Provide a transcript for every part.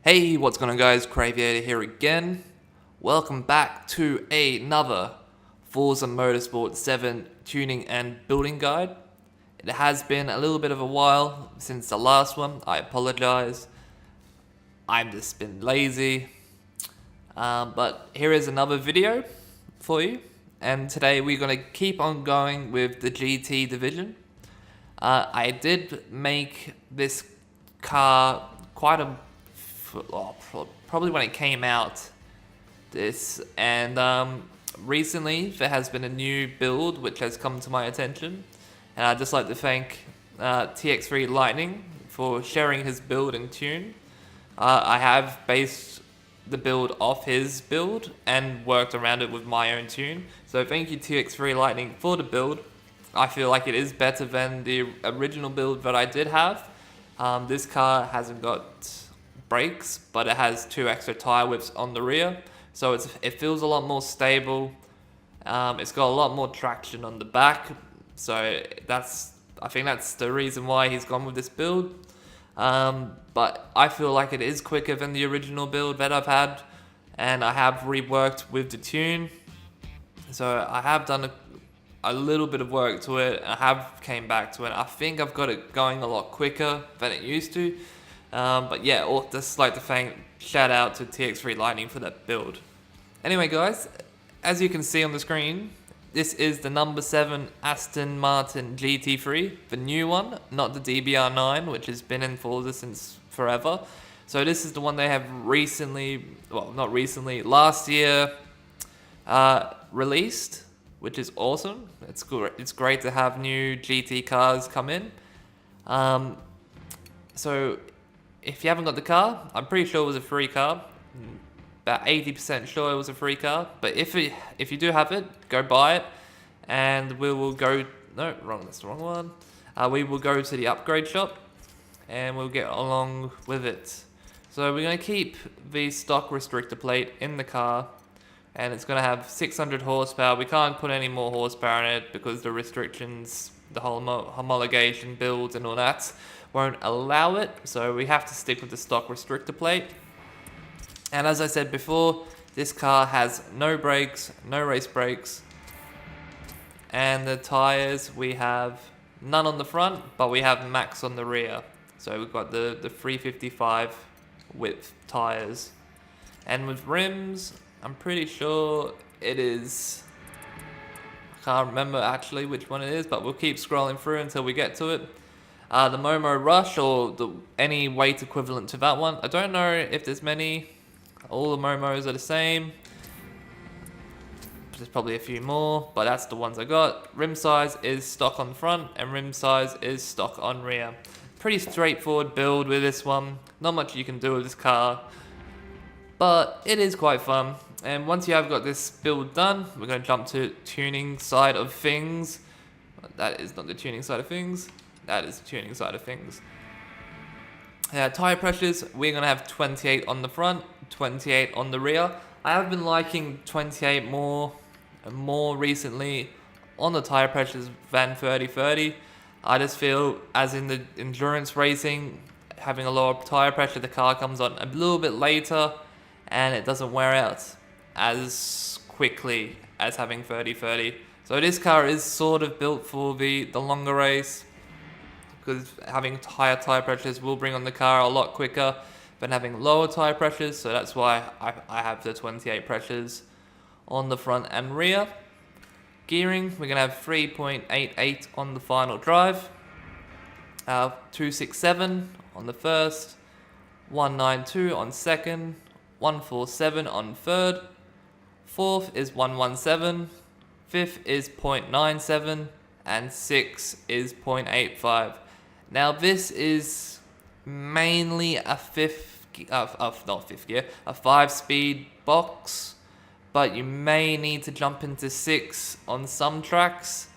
Hey, what's going on guys, Craviator here again. Welcome back to another Forza Motorsport 7 tuning and building guide. It has been a little bit of a while since the last one, I apologize. I've just been lazy. But here is another video for you. And today we're going to keep on going with the GT division. I did make this car probably when it came out, and recently there has been a new build which has come to my attention, and I'd just like to thank TX3 Lightning for sharing his build and tune. I have based the build off his build and worked around it with my own tune, so thank you TX3 Lightning for the build. I feel like it is better than the original build that I did have. This car hasn't got brakes, but it has 2 extra tire whips on the rear, so it feels a lot more stable. It's got a lot more traction on the back, so I think that's the reason why he's gone with this build. But I feel like it is quicker than the original build that I've had, and I have reworked with the tune, so I have done a little bit of work to it. I have came back to it. I think I've got it going a lot quicker than it used to. But yeah, I'd just like to shout out to TX3 Lightning for that build. Anyway guys, as you can see on the screen, this is the number 7 Aston Martin GT3, the new one, not the DBR9, which has been in Forza since forever. So this is the one they have recently, well not recently, last year released, which is awesome. It's great to have new GT cars come in. So if you haven't got the car, I'm pretty sure it was a free car. About 80% sure it was a free car. But if you do have it, go buy it, and we will go. No, wrong. That's the wrong one. We will go to the upgrade shop, and we'll get along with it. So we're gonna keep the stock restrictor plate in the car, and it's gonna have 600 horsepower. We can't put any more horsepower in it because the restrictions, the whole homologation builds and all that, won't allow it, so we have to stick with the stock restrictor plate. And as I said before, this car has no brakes, no race brakes, and the tires, we have none on the front, but we have max on the rear. So we've got the 355 width tires, and with rims, I'm pretty sure it is, I can't remember actually which one it is, but we'll keep scrolling through until we get to it. The Momo Rush, or any weight equivalent to that one. I don't know if there's many. All the Momos are the same. There's probably a few more, but that's the ones I got. Rim size is stock on front, and rim size is stock on rear. Pretty straightforward build with this one. Not much you can do with this car, but it is quite fun. And once you have got this build done, we're going to jump to tuning side of things. That is not the tuning side of things. That is the tuning side of things. Tire pressures, we're going to have 28 on the front, 28 on the rear. I have been liking 28 more and more recently on the tire pressures than 30-30. I just feel, as in the endurance racing, having a lower tire pressure, the car comes on a little bit later and it doesn't wear out as quickly as having 30-30. So this car is sort of built for the longer race, because having higher tire pressures will bring on the car a lot quicker than having lower tire pressures, so that's why I have the 28 pressures on the front and rear. Gearing, we're going to have 3.88 on the final drive, 267 on the first, 192 on second, 147 on third, fourth is 117, fifth is 0.97, and 6 is 0.85. Now this is mainly a 5-speed box, but you may need to jump into 6 on some tracks,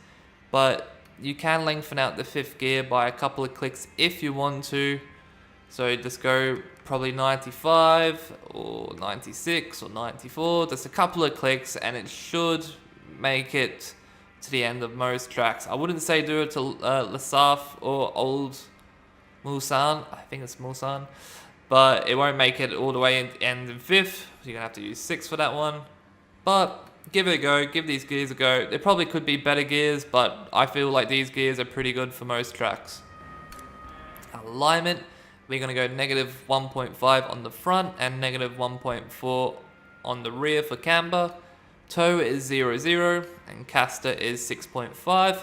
but you can lengthen out the 5th gear by a couple of clicks if you want to. So just go probably 95 or 96 or 94, just a couple of clicks, and it should make it to the end of most tracks. I wouldn't say do it to Lasaf or Old Mulsanne. I think it's Mulsanne. but it won't make it all the way in 5th. So you're gonna have to use 6 for that one. But give it a go, give these gears a go. There probably could be better gears, but I feel like these gears are pretty good for most tracks. Alignment, we're going to go negative 1.5 on the front and negative 1.4 on the rear for camber. Toe is 0, 0, and caster is 6.5.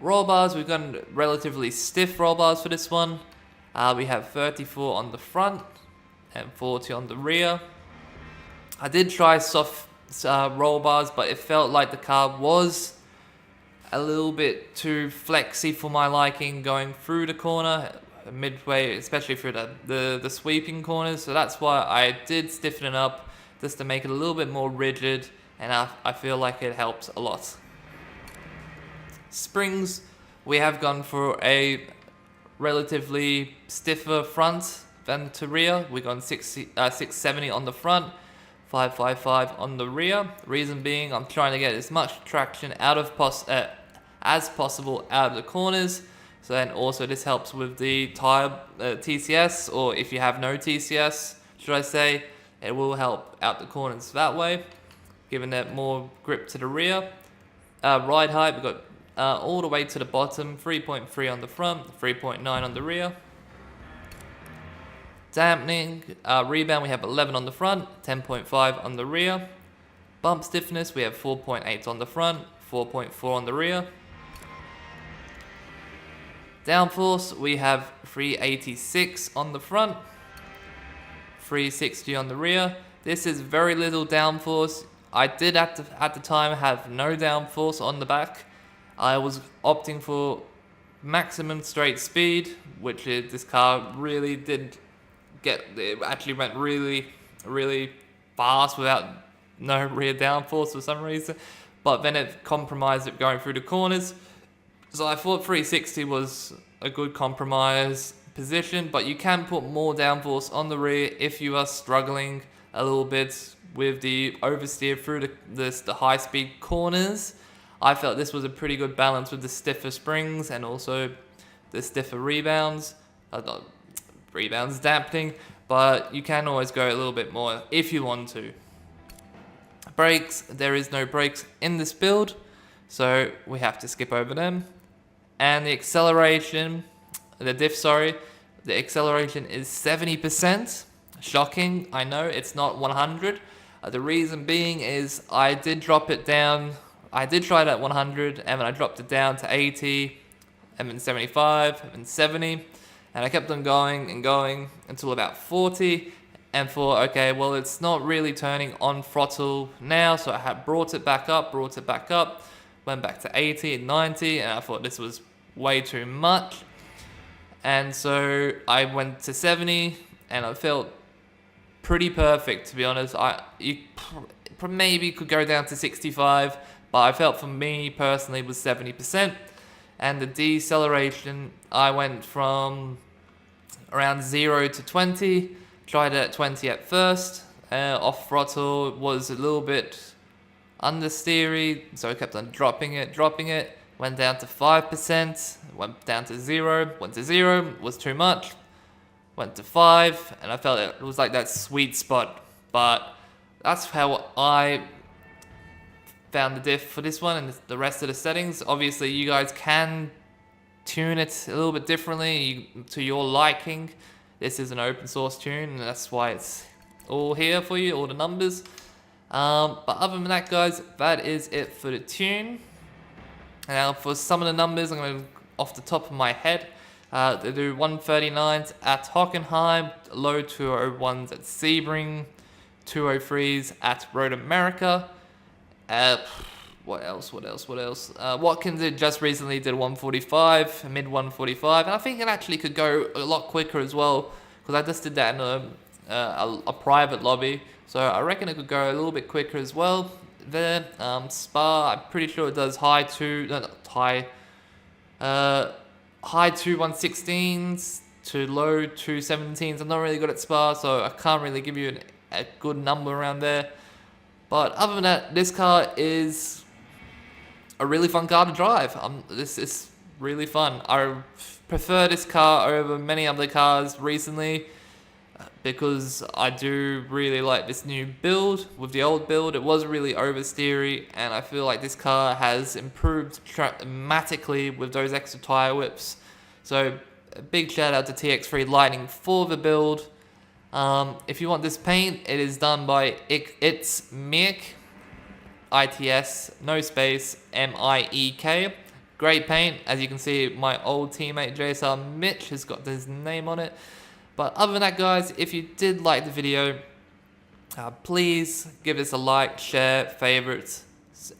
Roll bars, we've got relatively stiff roll bars for this one. We have 34 on the front and 40 on the rear. I did try soft roll bars, but it felt like the car was a little bit too flexy for my liking going through the corner, midway, especially through the sweeping corners. So that's why I did stiffen it up, just to make it a little bit more rigid, and I feel like it helps a lot. Springs, we have gone for a relatively stiffer front than to rear. We've gone 670 on the front, 555 on the rear. Reason being, I'm trying to get as much traction out of as possible out of the corners. So then also this helps with the tire TCS, or if you have no TCS, should I say, it will help out the corners that way, giving it more grip to the rear. Ride height, we've got all the way to the bottom, 3.3 on the front, 3.9 on the rear. Dampening, rebound, we have 11 on the front, 10.5 on the rear. Bump stiffness, we have 4.8 on the front, 4.4 on the rear. Downforce, we have 386 on the front, 360 on the rear. This is very little downforce. I did at the time have no downforce on the back. I was opting for maximum straight speed, which this car really did get. It actually went really, really fast without no rear downforce for some reason. But then it compromised it going through the corners. So I thought 360 was a good compromise position, but you can put more downforce on the rear if you are struggling a little bit with the oversteer through the high-speed corners. I felt this was a pretty good balance with the stiffer springs and also the stiffer rebounds. Not rebounds, dampening, but you can always go a little bit more if you want to. Brakes, there is no brakes in this build, so we have to skip over them. And the acceleration, the acceleration is 70%. Shocking, I know, it's not 100. The reason being is I did drop it down. I did try it at 100, and then I dropped it down to 80, and then 75, and then 70. And I kept on going and going until about 40. And thought, okay, well, it's not really turning on throttle now. So I had brought it back up, went back to 80 and 90, and I thought this was way too much. And so I went to 70, and I felt pretty perfect, to be honest. You maybe could go down to 65, but I felt for me personally was 70%. And the deceleration, I went from around 0 to 20. Tried it at 20 at first. Off throttle was a little bit understeery, so I kept on dropping it. Went down to 5%, went down to 0, went to 0, was too much. Went to 5, and I felt it was like that sweet spot. But that's how I found the diff for this one and the rest of the settings. Obviously, you guys can tune it a little bit differently to your liking. This is an open source tune, and that's why it's all here for you, all the numbers. But other than that, guys, that is it for the tune. Now, for some of the numbers, I'm going to, off the top of my head, they do 139s at Hockenheim, low 201s at Sebring, 203s at Road America. What else? Watkins just recently did 145, mid 145, and I think it actually could go a lot quicker as well, because I just did that in a private lobby, so I reckon it could go a little bit quicker as well. There, Spa, I'm pretty sure it does high 116s to low 217s. I'm not really good at Spa, so I can't really give you a good number around there. But other than that, this car is a really fun car to drive. This is really fun. I prefer this car over many other cars recently because I do really like this new build. With the old build, it was really oversteery, and I feel like this car has improved dramatically with those extra tire whips. So a big shout out to TX3 Lightning for the build. If you want this paint, it is done by ITSMIEK, ITS, no space, MIEK. Great paint. As you can see, my old teammate JSR Mitch has got his name on it. But other than that, guys, if you did like the video, please give this a like, share, favorites.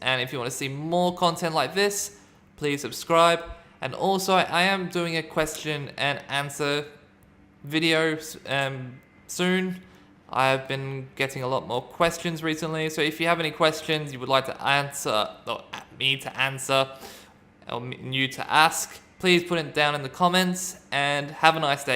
And if you want to see more content like this, please subscribe. And also, I am doing a question and answer video soon. I have been getting a lot more questions recently. So if you have any questions you would like to answer, or me to answer, or you to ask, please put it down in the comments, and have a nice day.